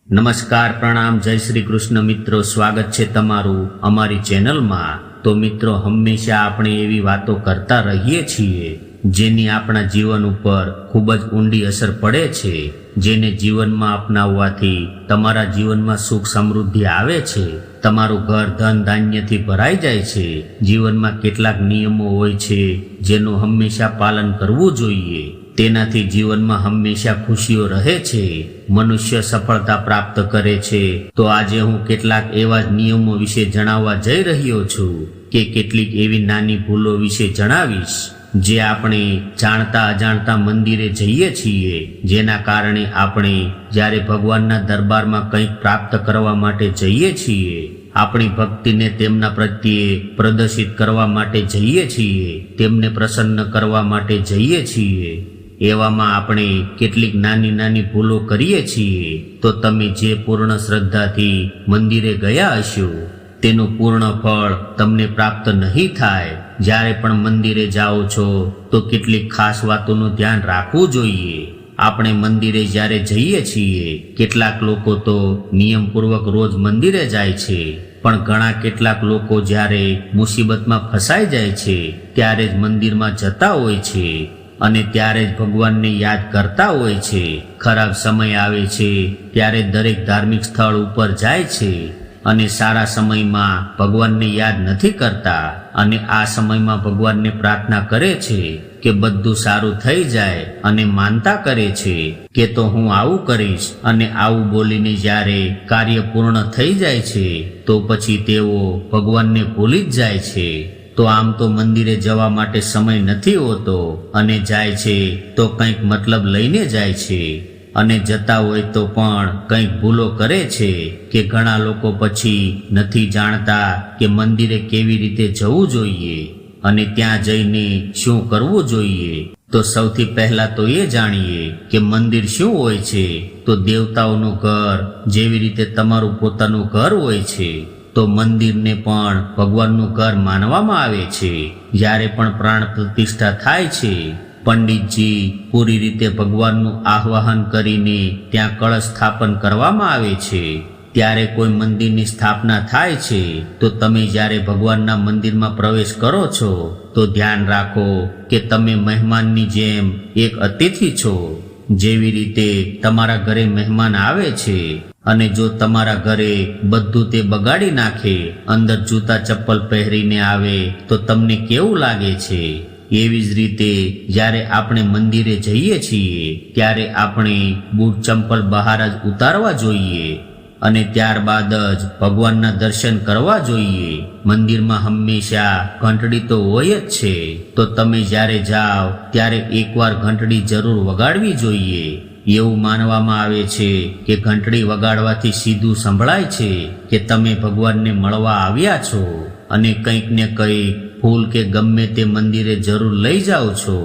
નમસ્કાર, પ્રણામ, જય શ્રી કૃષ્ણ મિત્રો, સ્વાગત છે તમારું અમારી ચેનલમાં। તો મિત્રો, હંમેશા આપણે એવી વાતો કરતા રહીએ છીએ જેની આપણા જીવન ઉપર ખૂબ જ ઊંડી અસર પડે છે, જેને જીવનમાં અપનાવવાથી તમારા જીવનમાં સુખ સમૃદ્ધિ આવે છે, તમારું ઘર ધન ધાન્યથી ભરાઈ જાય છે। જીવનમાં કેટલાક નિયમો હોય છે જેનું હંમેશા પાલન કરવું જોઈએ, તેનાથી જીવનમાં હંમેશા ખુશીઓ રહે છે, મનુષ્ય સફળતા પ્રાપ્ત કરે છે। તો આજે હું કેટલાક એવા જ નિયમો વિશે જણાવવા જઈ રહ્યો છું કે કેટલીક એવી નાની ભૂલો વિશે જણાવીશ જે આપણે જાણતા અજાણતા મંદિરે જઈએ છીએ, જેના કારણે આપણે જ્યારે ભગવાનના દરબારમાં કંઈક પ્રાપ્ત કરવા માટે જઈએ છીએ, આપણી ભક્તિને તેમના પ્રત્યે પ્રદર્શિત કરવા માટે જઈએ છીએ, તેમને પ્રસન્ન કરવા માટે જઈએ છીએ, એવામાં આપણે કેટલીક નાની નાની ભૂલો કરીએ છીએ। તો તમે જે પૂર્ણ શ્રદ્ધાથી મંદિરે ગયા હશો તેનું પૂર્ણ ફળ તમને પ્રાપ્ત નહીં થાય। જ્યારે પણ મંદિરે જાઓ છો તો કેટલીક ખાસ વાતોનું ધ્યાન રાખવું જોઈએ। આપણે મંદિરે જ્યારે જઈએ છીએ, કેટલાક લોકો તો નિયમપૂર્વક રોજ મંદિરે જાય છે, પણ ઘણા કેટલાક લોકો જ્યારે મુસીબતમાં ફસાઈ જાય છે ત્યારે જ મંદિરમાં જતા હોય છે અને ત્યારે જ ભગવાનને યાદ કરતા હોય છે। ખરાબ સમય આવે છે ત્યારે દરેક ધાર્મિક સ્થળ ઉપર જાય છે અને સારા સમયમાં ભગવાનને યાદ નથી કરતા અને આ સમયમાં ભગવાનને પ્રાર્થના કરે છે કે બધું સારું થઈ જાય અને માનતા કરે છે કે તો હું આવું કરીશ, અને આવું બોલીને જ્યારે કાર્ય પૂર્ણ થઈ જાય છે તો પછી તેઓ ભગવાનને ભૂલી જ જાય છે। તો આમ તો મંદિરે જવા માટે સમય નથી હોતો અને જાય છે તો કંઈક મતલબ લઈને જાય છે, અને જતા હોય તો પણ કંઈક ભૂલો કરે છે કે ઘણા લોકો પછી નથી જાણતા કે મંદિરે કેવી રીતે જવું જોઈએ અને ત્યાં જઈને શું કરવું જોઈએ। તો સૌથી પહેલા તો એ જાણીએ કે મંદિર શું હોય છે। તો દેવતાઓનું ઘર જેવી રીતે તમારું પોતાનું ઘર હોય છે, તો મંદિરને પણ ભગવાનનું ઘર માનવામાં આવે છે। જ્યારે પણ પ્રાણ પ્રતિષ્ઠા થાય છે, પંડિતજી પૂરી રીતે ભગવાનનું આહ્વાન કરીને ત્યાં કળશ સ્થાપન કરવામાં આવે છે, ત્યારે કોઈ મંદિરની સ્થાપના થાય છે, તો તમે જ્યારે ભગવાનના મંદિરમાં પ્રવેશ કરો છો તો ધ્યાન રાખો કે તમે મહેમાનની જેમ એક અતિથિ છો। જેવી રીતે તમારા ઘરે મહેમાન આવે છે અને જો તમારા ઘરે બધું તે બગાડી નાખે, અંદર જૂતા ચપ્પલ પહેરીને આવે તો તમને કેવું લાગે છે? એવી જ રીતે જ્યારે આપણે મંદિરે જઈએ છીએ ત્યારે આપણે બૂટ ચંપલ બહાર જ ઉતારવા જોઈએ અને ત્યારબાદ જ ભગવાનના દર્શન કરવા જોઈએ। મંદિરમાં હંમેશા ઘંટડી તો હોય જ છે, તો તમે જ્યારે જાઓ ત્યારે એકવાર ઘંટડી જરૂર વગાડવી જોઈએ। એવું માનવામાં આવે છે કે ઘંટડી વગાડવાથી સીધું સંભળાય છે કે તમે ભગવાનને મળવા આવ્યા છો અને કંઈક ને કંઈક ફૂલ કે ગમે તે મંદિરે જરૂર લઈ જાઓ છો,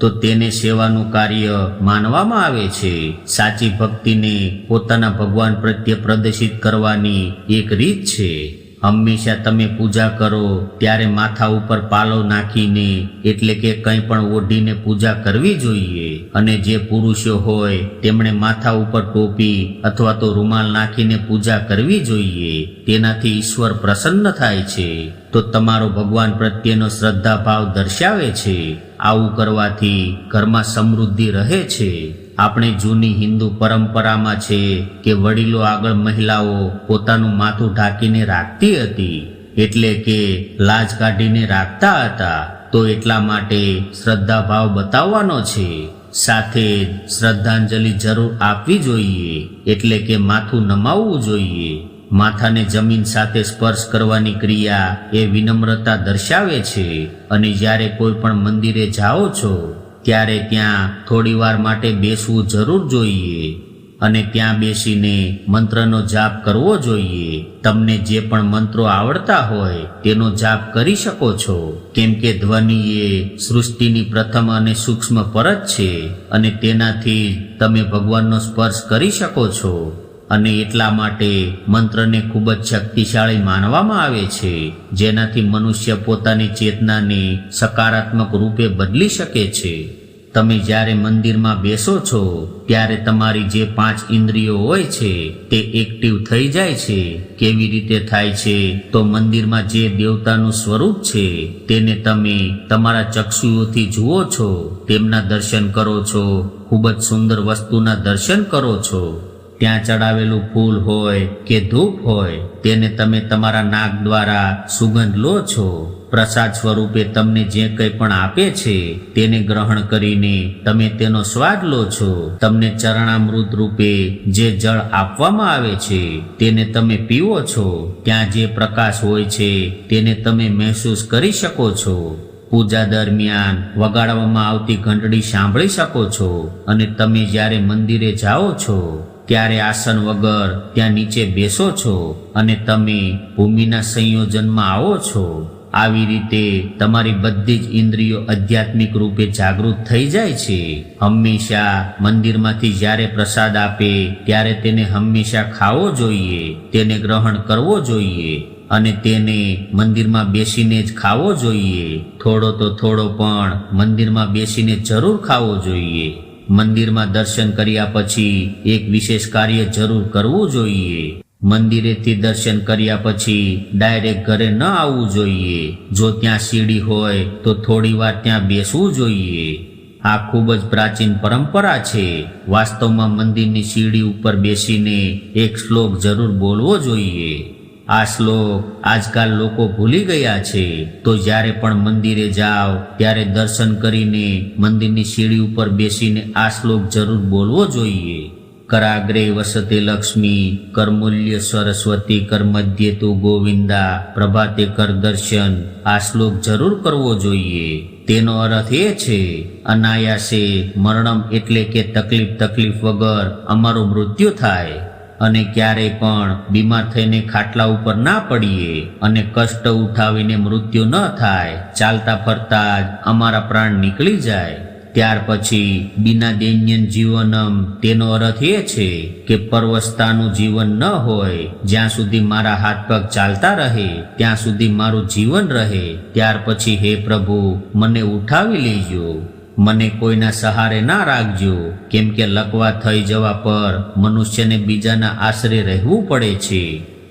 તો તેને સેવાનું કાર્ય માનવામાં આવે છે। સાચી ભક્તિને પોતાના ભગવાન પ્રત્યે પ્રદર્શિત કરવાની એક રીત છે। હંમેશા તમે પૂજા કરો ત્યારે માથા ઉપર પાલવ નાખીને, એટલે કે કંઈ પણ ઓઢીને પૂજા કરવી જોઈએ, અને જે પુરુષો હોય તેમણે માથા ઉપર ટોપી અથવા તો રૂમાલ નાખીને પૂજા કરવી જોઈએ। તેનાથી ઈશ્વર પ્રસન્ન થાય છે, તો તમારો ભગવાન પ્રત્યેનો શ્રદ્ધાભાવ દર્શાવે છે। આવું કરવાથી ઘરમાં સમૃદ્ધિ રહે છે। આપણે જૂની હિન્દુ પરંપરામાં છે કે વડીલો આગળ મહિલાઓ પોતાનું માથું ઢાંકીને રાખતી હતી, એટલે કે લાજ કાઢીને રાખતા હતા, તો એટલા માટે શ્રદ્ધાભાવ બતાવવાનો છે। સાથે જ શ્રદ્ધાંજલિ જરૂર આપવી જોઈએ, એટલે કે માથું નમાવવું જોઈએ। માથાને જમીન સાથે સ્પર્શ કરવાની ક્રિયા એ વિનમ્રતા દર્શાવે છે, અને જ્યારે કોઈ પણ મંદિરે જાઓ છો ત્યારે ત્યાં થોડી વાર માટે બેસવું જરૂર જોઈએ અને ત્યાં બેસીને મંત્રનો જાપ કરવો જોઈએ। તમને જે પણ મંત્રો આવડતા હોય તેનો જાપ કરી શકો છો, કેમ કે ધ્વનિ એ સૃષ્ટિની પ્રથમ અને સૂક્ષ્મ પરત છે અને તેનાથી તમે ભગવાનનો સ્પર્શ કરી શકો છો, અને એટલા માટે મંત્રને ખૂબ જ શક્તિશાળી માનવામાં આવે છે, જેનાથી મનુષ્ય પોતાની ચેતનાને સકારાત્મક રૂપે બદલી શકે છે। તમે જ્યારે મંદિરમાં બેસો છો ત્યારે તમારી જે 5 ઇન્દ્રિયો હોય છે તે એક્ટિવ થઈ જાય છે. કેવી રીતે થાય છે? તો મંદિરમાં જે દેવતાનું સ્વરૂપ છે તેને તમે તમારા ચક્ષુઓથી જુઓ છો, તેમના દર્શન કરો છો, ખૂબ જ સુંદર વસ્તુના દર્શન કરો છો. ત્યાં ચડાવેલું ફૂલ હોય કે ધૂપ હોય તેને તમે તમારા નાક દ્વારા સુગંધ લો છો. પ્રસાદ સ્વરૂપે તમને જે કંઈ પણ આપે છે તેને ગ્રહણ કરીને તમે તેનો સ્વાદ લો છો. તમને ચરણામૃત રૂપે જે જળ આપવામાં આવે છે તેને તમે પીવો છો. ત્યાં જે પ્રકાશ હોય છે તેને તમે મહેસૂસ કરી શકો છો. પૂજા દરમિયાન વગાડવામાં આવતી ઘંટડી સાંભળી શકો છો. અને તમે જ્યારે મંદિરે જાઓ છો ત્યારે આસન વગર ત્યાં નીચે બેસો છો અને તમે ભૂમિના સંયોજનમાં આવો છો. આવી રીતે તમારી બધી જ ઇન્દ્રિયો આધ્યાત્મિક રૂપે જાગૃત થઈ જાય છે. હંમેશા મંદિરમાંથી જ્યારે પ્રસાદ આપે ત્યારે તેને હંમેશા ખાવો જોઈએ, તેને ગ્રહણ કરવો જોઈએ અને તેને મંદિરમાં બેસીને જ ખાવો જોઈએ. થોડો તો થોડો પણ મંદિરમાં બેસીને જરૂર ખાવો જોઈએ. મંદિરમાં દર્શન કર્યા પછી એક વિશેષ કાર્ય જરૂર કરવું જોઈએ. મંદિરેથી દર્શન કર્યા પછી ડાયરેક્ટ ઘરે ન આવવું જોઈએ. જો ત્યાં સીડી હોય તો થોડી વાર ત્યાં બેસવું જોઈએ. આ ખૂબ જ પ્રાચીન પરંપરા છે. વાસ્તવમાં મંદિરની સીડી ઉપર બેસીને એક શ્લોક જરૂર બોલવો જોઈએ. આ શ્લોક આજકાલ લોકો ભૂલી ગયા છે. તો જ્યારે પણ મંદિરે જાઓ ત્યારે દર્શન કરીને મંદિરની સીડી ઉપર બેસીને આ શ્લોક જરૂર બોલવો જોઈએ. કરાગ્રે વસતે લક્ષ્મી, કરમૂલ્ય સરસ્વતી, કર મધ્યે તુ ગોવિંદા, પ્રભાતે કર દર્શન. આ શ્લોક જરૂર કરવો જોઈએ. તેનો અર્થ એ છે અનાયાસે મરણમ એટલે કે તકલીફ વગર અમારું મૃત્યુ થાય અને ક્યારેય પણ બીમાર થઈને ખાટલા ઉપર ના પડીએ અને કષ્ટ ઉઠાવીને મૃત્યુ ન થાય. ચાલતા ફરતા જ અમારા પ્રાણ નીકળી જાય. ત્યાર પછી બિના દૈન્યન જીવનમ, તેનો અર્થ એ છે કે પરવસ્તાનું જીવન ન હોય. જ્યાં સુધી મારા હાથ પગ ચાલતા રહે ત્યાં સુધી મારું જીવન રહે. ત્યાર પછી હે પ્રભુ મને ઉઠાવી લેજો, મને કોઈના સહારે ના રાખજો. કેમ કે લકવા થઈ જવા પર મનુષ્યને બીજાના આશરે રહેવું પડે છે.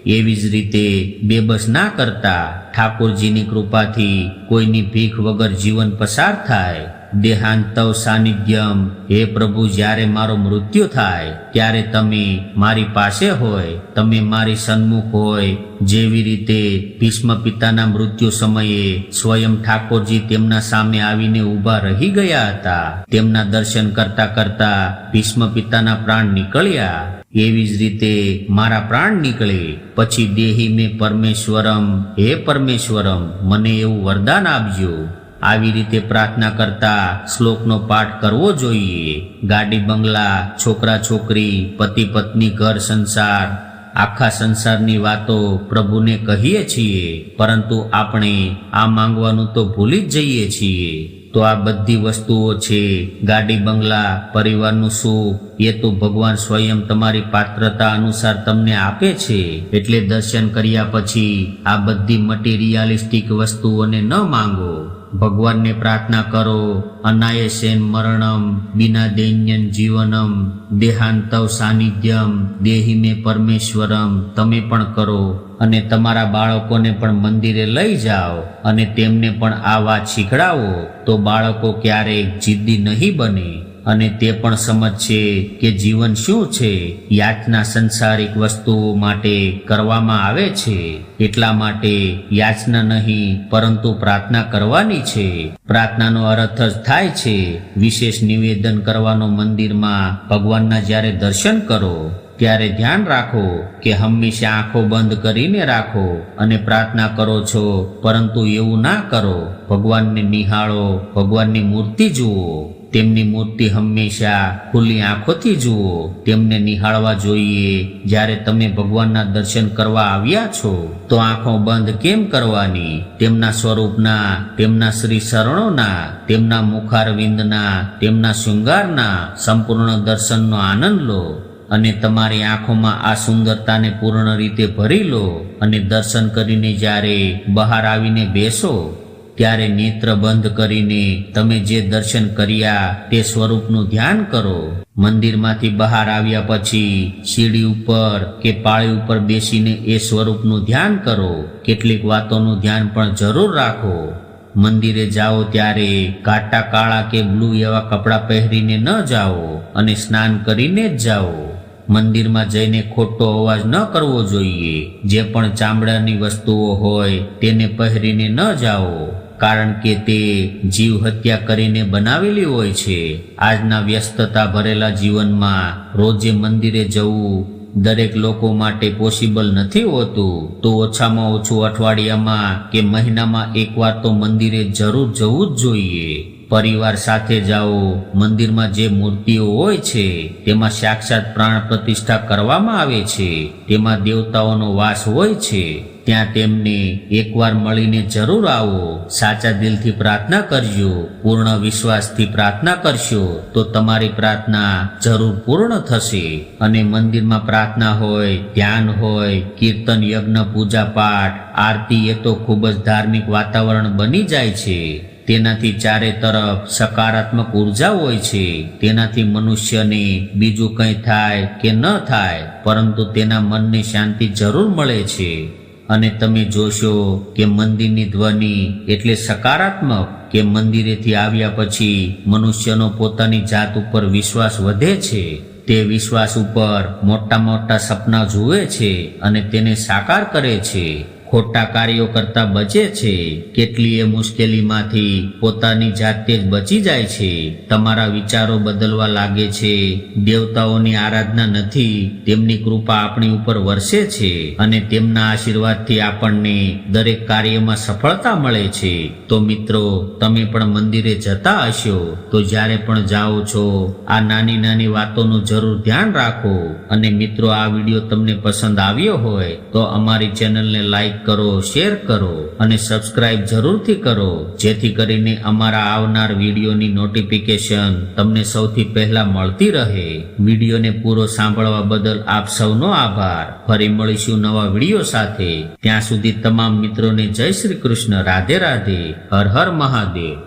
એવી જ રીતે બેબસ ના કરતા ઠાકોરજીની કૃપાથી કોઈની ભીખ વગર જીવન પસાર થાય. દેહાંતવ સાનિધ્યમ, હે પ્રભુ જ્યારે મારો મૃત્યુ થાય ત્યારે તમે મારી પાસે હોય, તમે મારી સન્મુખ હોય. જેવી રીતે ભીષ્મ પિતાના મૃત્યુ સમયે સ્વયં ઠાકોરજી તેમના સામે આવીને ઊભા રહી ગયા હતા. તેમના દર્શન કરતા કરતા ભીષ્મ પિતાના પ્રાણ નીકળ્યા. એવી જ રીતે મારા પ્રાણ નીકળે પછી દેહી મેં પરમેશ્વરમ, હે પરમેશ્વરમ મને એવું વરદાન આપજો. આવી રીતે પ્રાર્થના કરતા શ્લોકનો પાઠ કરવો જોઈએ. ગાડી બંગલા, છોકરા છોકરી, પતિ પત્ની, ઘર સંસાર, આખા સંસારની વાતો પ્રભુને કહીએ છીએ, પરંતુ આપણે આ માંગવાનું તો ભૂલી જ જઈએ છીએ. તો આ બધી વસ્તુઓ છે, ગાડી બંગલા, પરિવારનું સુખ, એ તો ભગવાન સ્વયં તમારી પાત્રતા અનુસાર તમને આપે છે. એટલે દર્શન કર્યા પછી આ બધી મટીરિયાલિસ્ટિક વસ્તુઓને ન માંગો. ભગવાનને પ્રાર્થના કરો. અનાયસેન મરણમ, બિના દૈન્યન જીવનમ, દેહાંતવ સાનિધ્યમ, દેહી મે પરમેશ્વરમ તમે પણ કરો. અને તમારા બાળકોને પણ મંદિરે લઈ જાઓ અને તેમને પણ આ વાત શીખડાવો. તો બાળકો ક્યારેક જિદ્દી નહીં બને અને તે પણ સમજશે કે જીવન શું છે. યાચના સંસારિક વસ્તુઓ માટે કરવામાં આવે છે, એટલા માટે યાચના નહીં પરંતુ પ્રાર્થના કરવાની છે. પ્રાર્થનાનો અર્થ જ થાય છે વિશેષ નિવેદન કરવાનો. મંદિરમાં ભગવાનના જ્યારે દર્શન કરો ત્યારે ધ્યાન રાખો કે હંમેશા આંખો બંધ કરીને રાખો અને પ્રાર્થના કરો છો, પરંતુ એવું ના કરો. ભગવાનને નિહાળો, ભગવાનની મૂર્તિ જુઓ. તેમની મૂર્તિ હંમેશા ખુલ્લી આંખોથી જુઓ. તેમને નિહાળવા જોઈએ. જ્યારે તમે ભગવાનના દર્શન કરવા આવ્યા છો તો આંખો બંધ કેમ કરવાની? તેમના સ્વરૂપના, તેમના શ્રી શરણોના, તેમના મુખારવિંદના, તેમના શૃંગારના સંપૂર્ણ દર્શનનો આનંદ લો અને તમારી આંખોમાં આ સુંદરતાને પૂર્ણ રીતે ભરી લો. અને દર્શન કરીને જ્યારે બહાર આવીને બેસો ત્યારે નેત્ર બંધ કરીને તમે જે દર્શન કર્યા તે સ્વરૂપનું ધ્યાન કરો. મંદિરમાંથી બહાર આવ્યા પછી સીડી ઉપર કે પાળી ઉપર બેસીને એ સ્વરૂપનું ધ્યાન કરો. કેટલીક વાતોનું ધ્યાન પણ જરૂર રાખો. મંદિરે જાઓ ત્યારે ઘાટા કાળા કે બ્લુ એવા કપડાં પહેરીને ન જાઓ અને સ્નાન કરીને જ જાઓ. મંદિરમાં જઈને ખોટો અવાજ ન કરવો જોઈએ. જે પણ ચામડાની વસ્તુઓ હોય તેને પહેરીને ન જાઓ, કારણ કે તે જીવ હત્યા કરીને બનાવેલી હોય છે. આજના વ્યસ્તતા ભરેલા જીવનમાં રોજે મંદિરે જવું દરેક લોકો માટે પોસિબલ નથી હોતું. તો ઓછામાં ઓછું અઠવાડિયામાં કે મહિનામાં એકવાર તો મંદિરે જરૂર જવું જ જોઈએ. પરિવાર સાથે જાઓ. મંદિરમાં જે મૂર્તિઓ હોય છે તેમાં સાક્ષાત પ્રાણ પ્રતિષ્ઠા કરવામાં આવે છે. તેમાં દેવતાઓનો વાસ હોય છે. ત્યાં તેમને એકવાર મળીને જરૂર આવો. સાચા દિલથી પ્રાર્થના કરજો. પૂર્ણ વિશ્વાસથી પ્રાર્થના કરશો તો તમારી પ્રાર્થના જરૂર પૂર્ણ થશે. અને મંદિરમાં પ્રાર્થના હોય, ધ્યાન હોય, કીર્તન, યજ્ઞ, પૂજા પાઠ, આરતી, એ તો ખૂબ જ ધાર્મિક વાતાવરણ બની જાય છે. તેનાથી ચારે તરફ સકારાત્મક ઉર્જા હોય છે. તેનાથી મનુષ્યને બીજું કંઈ થાય કે ન થાય, પરંતુ તેના મનને શાંતિ જરૂર મળે છે. અને તમે જોશો કે મંદિરની ધ્વનિ એટલે સકારાત્મક, કે મંદિરેથી આવ્યા પછી મનુષ્યનો પોતાની જાત ઉપર વિશ્વાસ વધે છે. તે વિશ્વાસ ઉપર મોટા મોટા સપના જુએ છે અને તેને સાકાર કરે છે. ખોટા કાર્યો કરતા બચે છે. કેટલીય મુશ્કેલીમાંથી પોતાની જાતે જ બચી જાય છે. તમારા વિચારો બદલવા લાગે છે. દેવતાઓની આરાધના નથી, તેમની કૃપા આપણી ઉપર વરસે છે અને તેમના આશીર્વાદથી આપણને દરેક કાર્યમાં સફળતા મળે છે. તો મિત્રો, તમે પણ મંદિરે જતા હશો તો જ્યારે પણ જાઓ છો આ નાની નાની વાતોનું જરૂર ધ્યાન રાખો. અને મિત્રો, આ વિડીયો તમને પસંદ આવ્યો હોય તો અમારી ચેનલને લાઈક કરો, શેર કરો અને સબસ્ક્રાઇબ જરૂરથી કરો, જેથી કરીને અમારા આવનાર વિડીયોની નોટિફિકેશન તમને સૌથી પહેલા મળતી રહે. વિડીયોને પૂરો સાંભળવા બદલ આપ સૌનો આભાર. ફરી મળીશું નવા વિડીયો સાથે. ત્યાં સુધી તમામ મિત્રોને જય શ્રી કૃષ્ણ, રાધે રાધે, હર હર મહાદેવ.